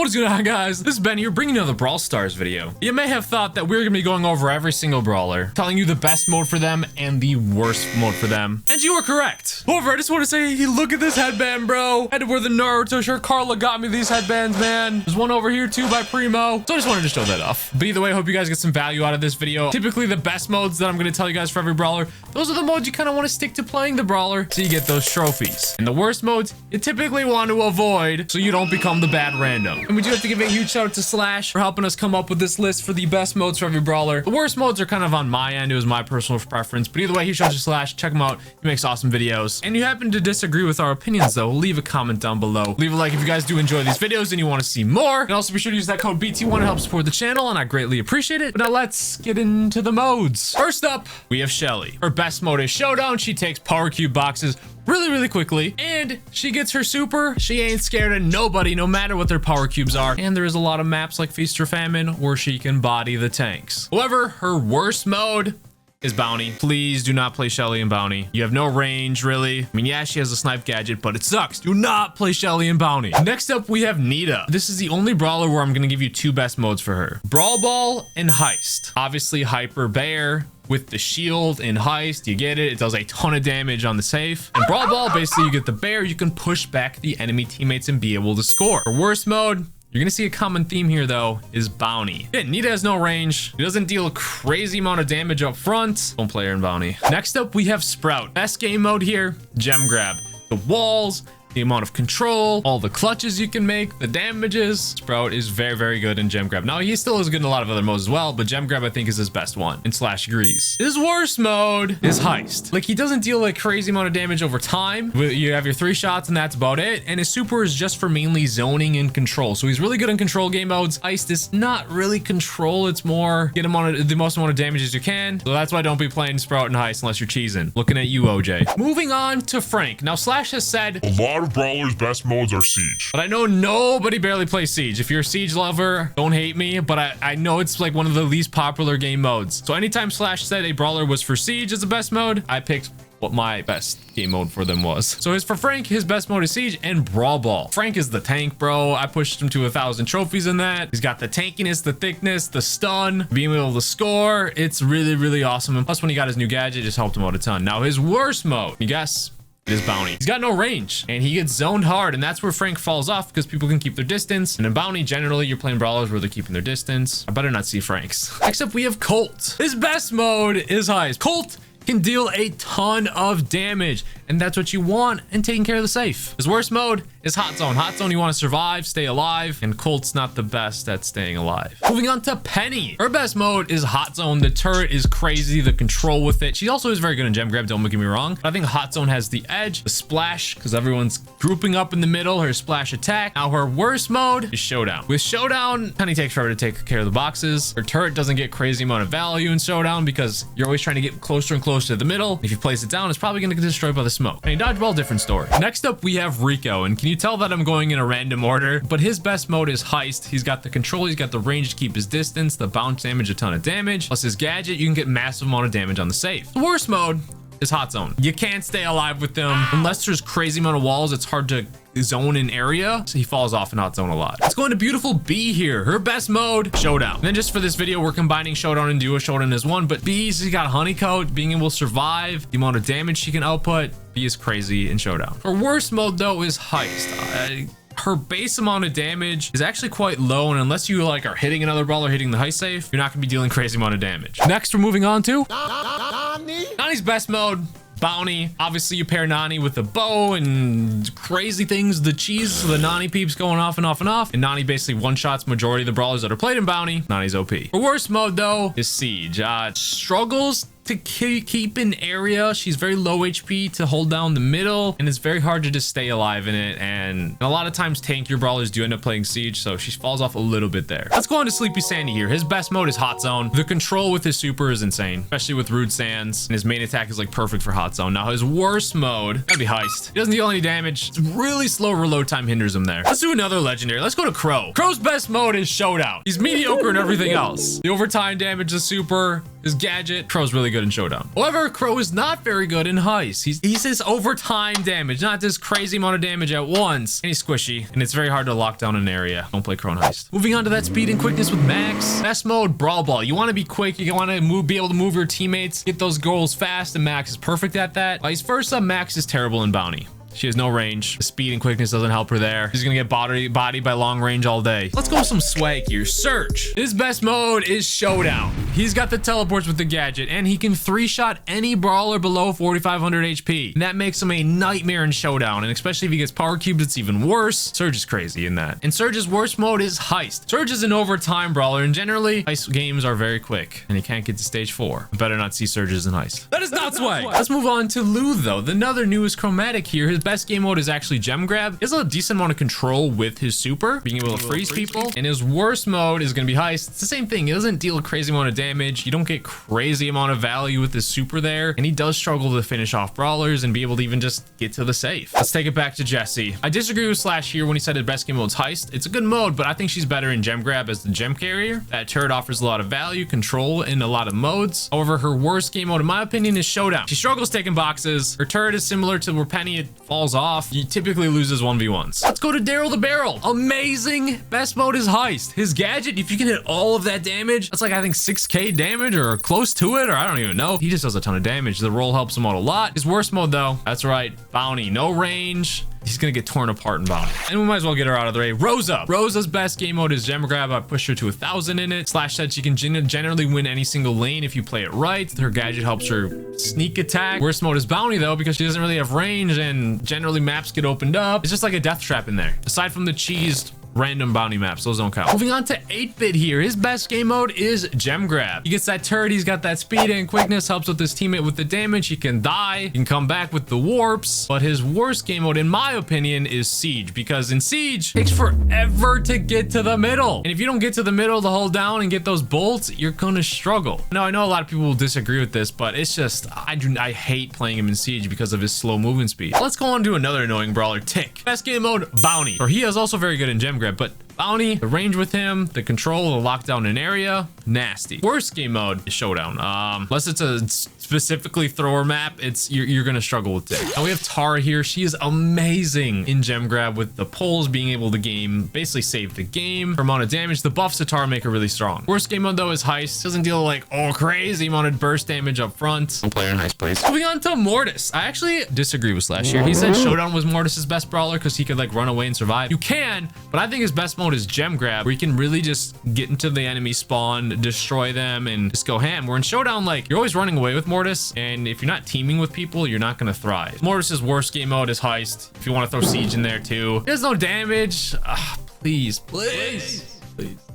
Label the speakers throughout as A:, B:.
A: What is going on, guys? This is Ben here, bringing you another Brawl Stars video. You may have thought that we were going to be going over every single brawler, telling you the best mode for them and the worst mode for them. And you were correct. However, I just want to say, look at this headband, bro. I had to wear the Naruto shirt. Carla got me these headbands, man. There's one over here, too, by Primo. So I just wanted to show that off. But either way, I hope you guys get some value out of this video. Typically, the best modes that I'm going to tell you guys for every brawler, those are the modes you kind of want to stick to playing the brawler so you get those trophies. And the worst modes, you typically want to avoid so you don't become the bad random. And we do have to give a huge shout out to Slash for helping us come up with this list for the best modes for every brawler. The worst modes are kind of on my end. It was my personal preference. But either way, huge shout out to Slash. Check him out. He makes awesome videos. And you happen to disagree with our opinions, though, leave a comment down below. Leave a like if you guys do enjoy these videos and you want to see more. And also be sure to use that code BT1 to help support the channel, and I greatly appreciate it. But now let's get into the modes. First up, we have Shelly. Her best mode is Showdown. She takes power cube boxes really quickly, and she gets her super. She ain't scared of nobody, no matter what their power cubes are. And there is a lot of maps like Feast or Famine where she can body the tanks. However, her worst mode is Bounty. Please do not play Shelly in Bounty. You have no range, really. I mean, yeah, she has a snipe gadget, but it sucks. Do not play Shelly in Bounty. Next up, we have Nita. This is the only brawler where I'm gonna give you two best modes for her. Brawl Ball and Heist. Obviously, Hyper Bear with the shield in Heist, you get it. It does a ton of damage on the safe. And Brawl Ball, basically, you get the bear. You can push back the enemy teammates and be able to score. Her worst mode, you're gonna see a common theme here, though, is Bounty. Yeah, Nita has no range. She doesn't deal a crazy amount of damage up front. Don't play her in Bounty. Next up, we have Sprout. Best game mode here, Gem Grab. The walls, the amount of control, all the clutches you can make, the damages. Sprout is very good in Gem Grab. Now, he still is good in a lot of other modes as well, but Gem Grab, I think, is his best one. And Slash agrees. His worst mode is Heist. Like, he doesn't deal a crazy amount of damage over time. You have your 3 shots, and that's about it. And his super is just for mainly zoning and control. So he's really good in control game modes. Heist is not really control. It's more get him on the most amount of damage as you can. So that's why don't be playing Sprout and Heist unless you're cheesing. Looking at you, OJ. Moving on to Frank. Now, Slash has said
B: a lot of brawlers' best modes are Siege.
A: But I know nobody barely plays Siege. If you're a Siege lover, don't hate me, but I know it's like one of the least popular game modes. So anytime Slash said a brawler was for Siege as the best mode, I picked what my best game mode for them was. So as for Frank, his best mode is Siege and Brawl Ball. Frank is the tank, bro. I pushed him to 1,000 trophies in that. He's got the tankiness, the thickness, the stun, being able to score. It's really awesome. And plus, when he got his new gadget, it just helped him out a ton. Now, his worst mode, you guess? It is Bounty. He's got no range and he gets zoned hard, and that's where Frank falls off because people can keep their distance. And in Bounty, generally you're playing brawlers where they're keeping their distance. I better not see Frank's. Next up, we have Colt. His best mode is Heist. Colt can deal a ton of damage, and that's what you want in taking care of the safe. His worst mode is Hot Zone. Hot Zone, you want to survive, stay alive, and Colt's not the best at staying alive. Moving on to Penny. Her best mode is Hot Zone. The turret is crazy, the control with it. She also is very good in Gem Grab, don't get me wrong, but I think Hot Zone has the edge. The splash, because everyone's grouping up in the middle, her splash attack. Now, her worst mode is Showdown. With Showdown, Penny takes forever to take care of the boxes. Her turret doesn't get crazy amount of value in Showdown because you're always trying to get closer and closer to the middle. If you place it down, it's probably going to get destroyed by the smoke. I mean, dodgeball, different story. Next up, we have Rico, and can you tell that I'm going in a random order? But his best mode is Heist. He's got the control, he's got the range to keep his distance, the bounce damage, a ton of damage. Plus his gadget, you can get massive amount of damage on the safe. The worst mode is Hot Zone. You can't stay alive with them. Unless there's crazy amount of walls, it's hard to zone an area, so he falls off in Hot Zone a lot. Let's go into beautiful B here. Her best mode, Showdown. And then just for this video, we're combining Showdown and Duo. Showdown is one, but B's got Honeycoat, being able to survive, the amount of damage she can output. B is crazy in Showdown. Her worst mode, though, is Heist. Her base amount of damage is actually quite low, and unless you like are hitting another brawler, hitting the Heist safe, you're not gonna be dealing crazy amount of damage. Next, we're moving on to Nani's best mode, Bounty. Obviously, you pair Nani with the bow and crazy things, the cheese, the Nani peeps going off and off and off. And Nani basically one-shots majority of the brawlers that are played in Bounty. Nani's OP. Her worst mode, though, is Siege. Struggles to keep an area. She's very low HP to hold down the middle, and it's very hard to just stay alive in it. And a lot of times tankier brawlers do end up playing Siege, so she falls off a little bit there. Let's go on to Sleepy Sandy here. His best mode is Hot Zone. The control with his super is insane, especially with Rude Sands, and his main attack is like perfect for Hot Zone. Now his worst mode, gotta be Heist. He doesn't deal any damage. It's really slow reload time hinders him there. Let's do another legendary. Let's go to Crow. Crow's best mode is Showdown. He's mediocre in everything else. The overtime damage, the super, his gadget. Crow's really really good in Showdown. However, Crow is not very good in Heist. He's this overtime damage, not this crazy amount of damage at once. And he's squishy, and it's very hard to lock down an area. Don't play Crow in Heist. Moving on to that speed and quickness with Max. Best mode, Brawl Ball. You want to be quick. You want to be able to move your teammates, get those goals fast, and Max is perfect at that. Vice versa, Max is terrible in Bounty. She has no range. The speed and quickness doesn't help her there. She's gonna get bodied by long range all day. Let's go with some swag here. Surge. His best mode is Showdown. He's got the teleports with the gadget, and he can 3-shot any brawler below 4,500 HP. And that makes him a nightmare in Showdown, and especially if he gets power cubed, it's even worse. Surge is crazy in that. And Surge's worst mode is Heist. Surge is an overtime brawler, and generally, Heist games are very quick, and he can't get to stage 4. I better not see Surges in Heist. That is not swag. Let's move on to Lou, though. Another newest chromatic here. His best game mode is actually Gem Grab. He has a decent amount of control with his super, being able to freeze people. And his worst mode is going to be Heist. It's the same thing. He doesn't deal a crazy amount of damage. You don't get crazy amount of value with his super there. And he does struggle to finish off brawlers and be able to even just get to the safe. Let's take it back to Jessie. I disagree with Slash here when he said his best game mode is Heist. It's a good mode, but I think she's better in Gem Grab as the gem carrier. That turret offers a lot of value, control in a lot of modes. However, her worst game mode, in my opinion, is Showdown. She struggles taking boxes. Her turret is similar to where Penny, it falls off. He typically loses 1v1s. Let's go to Darryl the Barrel. Amazing. Best mode is Heist. His gadget, if you can hit all of that damage, that's like, I think 6k damage or close to it, or I don't even know. He just does a ton of damage. The roll helps him out a lot. His worst mode though, that's right, Bounty. No range. He's gonna get torn apart in Bounty. And we might as well get her out of the way. Rosa. Rosa's best game mode is Gem Grab. I pushed her to 1,000 in it. Slash said she can generally win any single lane if you play it right. Her gadget helps her sneak attack. Worst mode is Bounty though, because she doesn't really have range and generally maps get opened up. It's just like a death trap in there. Aside from the cheesed random bounty maps, those don't count. Moving on to 8-bit here. His best game mode is Gem Grab. He gets that turret, he's got that speed and quickness, helps with his teammate with the damage. He can die, he can come back with the warps. But his worst game mode, in my opinion, is Siege, because in Siege, it takes forever to get to the middle. And if you don't get to the middle to hold down and get those bolts, you're gonna struggle. Now, I know a lot of people will disagree with this, but it's just, I hate playing him in Siege because of his slow movement speed. Let's go on to another annoying brawler, Tick. Best game mode, Bounty. Or he is also very good in Gem Grab, but Bounty, the range with him, the control, the lockdown in area, nasty. Worst game mode is Showdown. Unless it's a specifically thrower map, you're gonna struggle with it. And we have Tara here. She is amazing in Gem Grab with the poles, being able to basically save the game. Her amount of damage, the buffs to Tara make her really strong. Worst game mode though is Heist. Doesn't deal like crazy amount of burst damage up front.
C: Don't play her in Heist, please.
A: Moving on to Mortis. I actually disagree with Slash here. He said Showdown was Mortis's best brawler because he could like run away and survive. You can, but I think his best mode is Gem Grab, where you can really just get into the enemy spawn, destroy them, and just go ham. Where in Showdown, like, you're always running away with Mortis, and if you're not teaming with people, you're not gonna thrive. Mortis's worst game mode is Heist. If you want to throw Siege in there too. There's no damage. Please.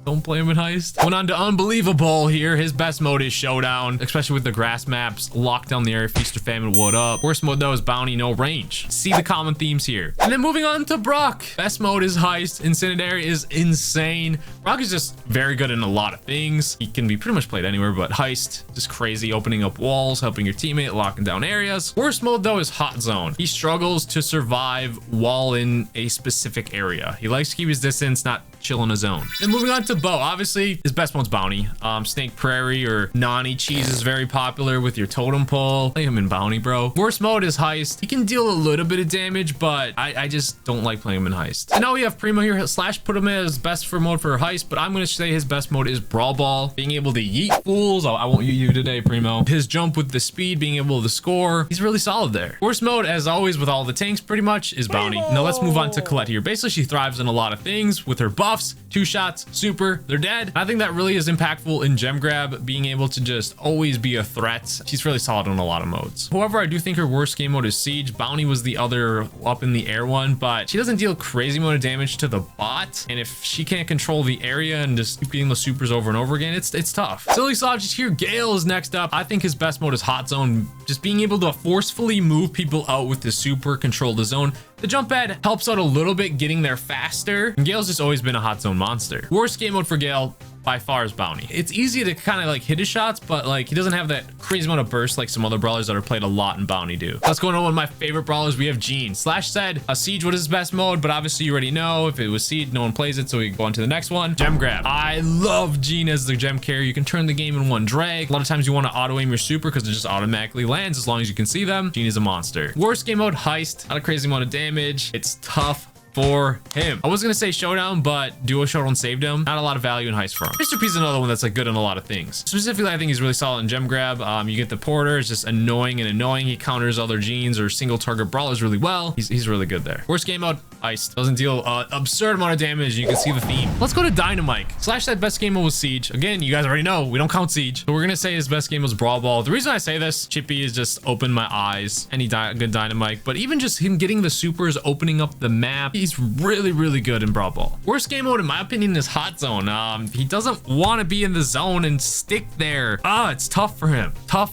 A: Don't play him in Heist. Went on to Unbelievable here. His best mode is Showdown, especially with the grass maps. Lock down the area, feast or famine, what up. Worst mode though is Bounty, no range. See the common themes here. And then moving on to Brock. Best mode is Heist. Incendiary is insane. Brock is just very good in a lot of things. He can be pretty much played anywhere, but Heist, just crazy, opening up walls, helping your teammate, locking down areas. Worst mode though is Hot Zone. He struggles to survive while in a specific area. He likes to keep his distance, not chill in a zone. And moving on to Bo, obviously his best one's Bounty. Snake Prairie or Nani cheese is very popular with your totem pole. Play him in Bounty, bro. Worst mode is Heist. He can deal a little bit of damage, but I just don't like playing him in Heist. And now we have Primo here. Slash put him as best for mode for Heist, but I'm gonna say his best mode is Brawl Ball. Being able to yeet fools. I won't yeet you today, Primo. His jump with the speed, being able to score. He's really solid there. Worst mode, as always with all the tanks pretty much, is Bounty. Now let's move on to Colette here. Basically, she thrives in a lot of things with her buffs, 2 shots, super, they're dead. I think that really is impactful in Gem Grab, being able to just always be a threat. She's really solid in a lot of modes. However, I do think her worst game mode is Siege. Bounty was the other up in the air one, but she doesn't deal crazy amount of damage to the bot. And if she can't control the area and just keep getting the supers over and over again, it's tough. Silly Sausage here. Gale is next up. I think his best mode is Hot Zone. Just being able to forcefully move people out with the super, control the zone. The jump pad helps out a little bit getting there faster. And Gale's just always been a Hot Zone monster. Worst game mode for Gale, by far is Bounty. It's easy to kind of like hit his shots, but like he doesn't have that crazy amount of burst like some other brawlers that are played a lot in Bounty do. Let's go into one of my favorite brawlers. We have Gene. Slash said a Siege was his best mode, but obviously you already know if it was Siege, no one plays it, so we go on to the next one. Gem grab. I love Gene as the gem carrier. You can turn the game in one drag. A lot of times you want to auto aim your super because it just automatically lands as long as you can see them. Gene is a monster. Worst game mode, Heist. Not a crazy amount of damage. It's tough for him. I was gonna say Showdown, but Duo Showdown saved him. Not a lot of value in Heist for him. Mr. P is another one that's like good in a lot of things. Specifically, I think he's really solid in Gem Grab. You get the Porter, it's just annoying. He counters other Genes or single target brawlers really well. He's really good there. Worst game mode, Heist. Doesn't deal absurd amount of damage. You can see the theme. Let's go to Dynamike. Slash said best game mode was Siege. Again, you guys already know we don't count Siege, so we're gonna say his best game was Brawl Ball. The reason I say this, Chippy is just opened my eyes. Any good Dynamike, but even just him getting the supers, opening up the map, he's really good in Brawl Ball. Worst game mode in my opinion is Hot Zone. He doesn't want to be in the zone and stick there. It's tough for him. Tough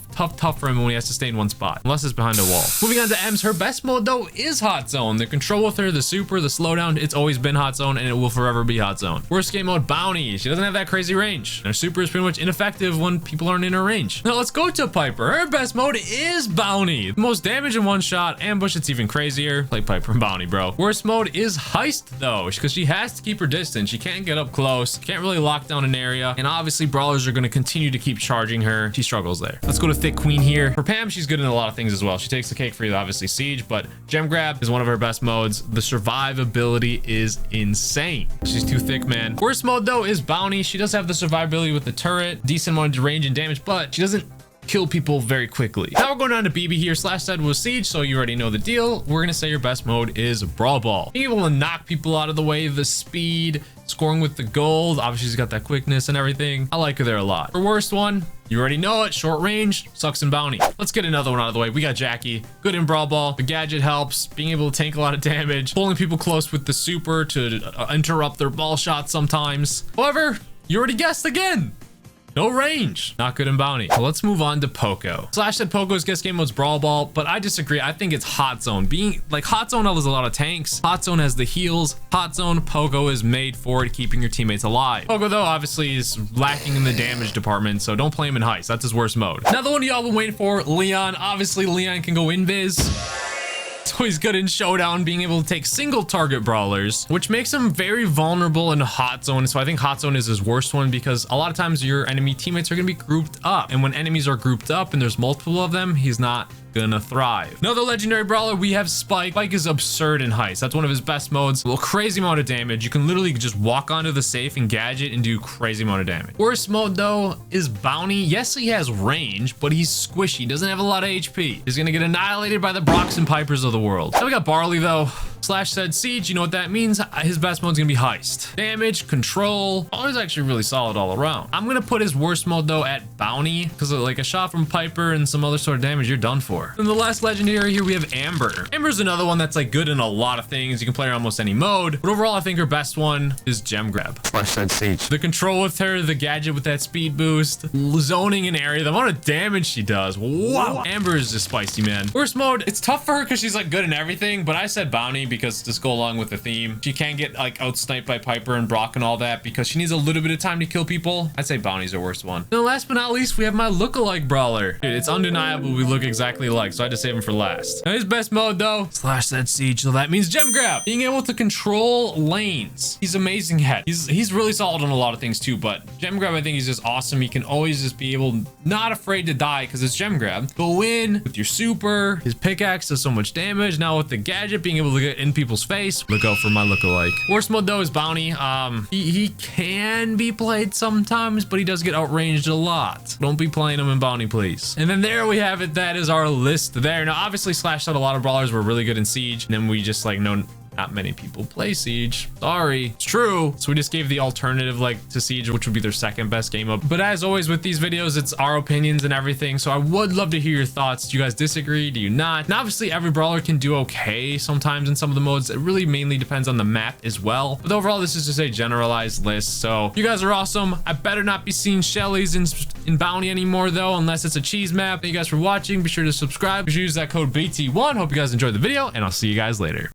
A: for him when he has to stay in one spot, unless it's behind a wall. Moving on to M's, her best mode though is Hot Zone. The control with her, the super, the slowdown, it's always been Hot Zone and it will forever be Hot Zone. Worst game mode, Bounty. She doesn't have that crazy range. Her super is pretty much ineffective when people aren't in her range. Now let's go to Piper. Her best mode is Bounty. The most damage in one shot. Ambush, it's even crazier. Play Piper and Bounty, bro. Worst mode is Heist though, because she has to keep her distance. She can't get up close, can't really lock down an area, and obviously brawlers are going to continue to keep charging her. She struggles there. Let's go to Thick Queen here. For Pam, she's good in a lot of things as well. She takes the cake for you, obviously Siege, but Gem Grab is one of her best modes. The survivability is insane. She's too thick, man. Worst mode though is Bounty. She does have the survivability with the turret, decent amount of range and damage, but she doesn't kill people very quickly. Now we're going on to Bibi here. Slash said was Siege, so you already know the deal. We're gonna say your best mode is Brawl Ball. Being able to knock people out of the way, the speed, scoring with the gold. Obviously she's got that quickness and everything. I like her there a lot. Her worst one, you already know it, short range, sucks in Bounty. Let's get another one out of the way. We got Jacky, good in Brawl Ball. The gadget helps, being able to tank a lot of damage, pulling people close with the super to interrupt their ball shots sometimes. However, you already guessed again. No range. Not good in Bounty. So let's move on to Poco. Slash said Poco's guess game was Brawl Ball, but I disagree. I think it's Hot Zone. Being like Hot Zone has a lot of tanks. Hot Zone has the heals. Hot Zone, Poco is made for it, keeping your teammates alive. Poco though obviously is lacking in the damage department, so don't play him in Heist. That's his worst mode. Now the one y'all been waiting for, Leon. Obviously Leon can go invis. So he's good in Showdown, being able to take single target brawlers, which makes him very vulnerable in Hot Zone. So I think Hot Zone is his worst one because a lot of times your enemy teammates are going to be grouped up. And when enemies are grouped up and there's multiple of them, he's not gonna thrive. Another legendary brawler, we have Spike. Spike is absurd in Heist. That's one of his best modes. A crazy amount of damage. You can literally just walk onto the safe and gadget and do crazy amount of damage. Worst mode though is Bounty. Yes, he has range, but he's squishy. Doesn't have a lot of HP. He's gonna get annihilated by the Brocks and Pipers of the world. Then we got Barley though. Slash said Siege, you know what that means? His best mode's gonna be Heist. Damage, control, Barley's actually really solid all around. I'm gonna put his worst mode though at Bounty, because like a shot from Piper and some other sort of damage, you're done for. And the last legendary here, we have Amber. Amber's another one that's like good in a lot of things. You can play her almost any mode, but overall I think her best one is Gem Grab.
C: Slash said Siege.
A: The control with her, the gadget with that speed boost, zoning an area, the amount of damage she does. Wow. Amber is just spicy, man. Worst mode, it's tough for her because she's like good in everything, but I said Bounty because just go along with the theme. She can get like outsniped by Piper and Brock and all that because she needs a little bit of time to kill people. I'd say Bounty's her worst one. And last but not least, we have my lookalike brawler. Dude, it's undeniable we look exactly alike, so I had to save him for last. Now his best mode though, Slash said Siege, so that means Gem Grab. Being able to control lanes. He's amazing at. He's really solid on a lot of things too, but Gem Grab I think he's just awesome. He can always just be able, not afraid to die because it's Gem Grab. Go in with your super. His pickaxe does so much damage. Now with the gadget, being able to get in people's face. Look out for my lookalike. Worst mode though is Bounty. He can be played sometimes, but he does get outranged a lot. Don't be playing him in Bounty, please. And then there we have it. That is our list there. Now obviously Slash said a lot of brawlers were really good in Siege, and then we just like know not many people play Siege. Sorry, it's true. So we just gave the alternative like to Siege, which would be their second best game mode. But as always with these videos, it's our opinions and everything. So I would love to hear your thoughts. Do you guys disagree? Do you not? And obviously every brawler can do okay sometimes in some of the modes. It really mainly depends on the map as well. But overall, this is just a generalized list. So you guys are awesome. I better not be seeing Shelly's in Bounty anymore though, unless it's a cheese map. Thank you guys for watching. Be sure to subscribe. Be sure to use that code BT1. Hope you guys enjoyed the video, and I'll see you guys later.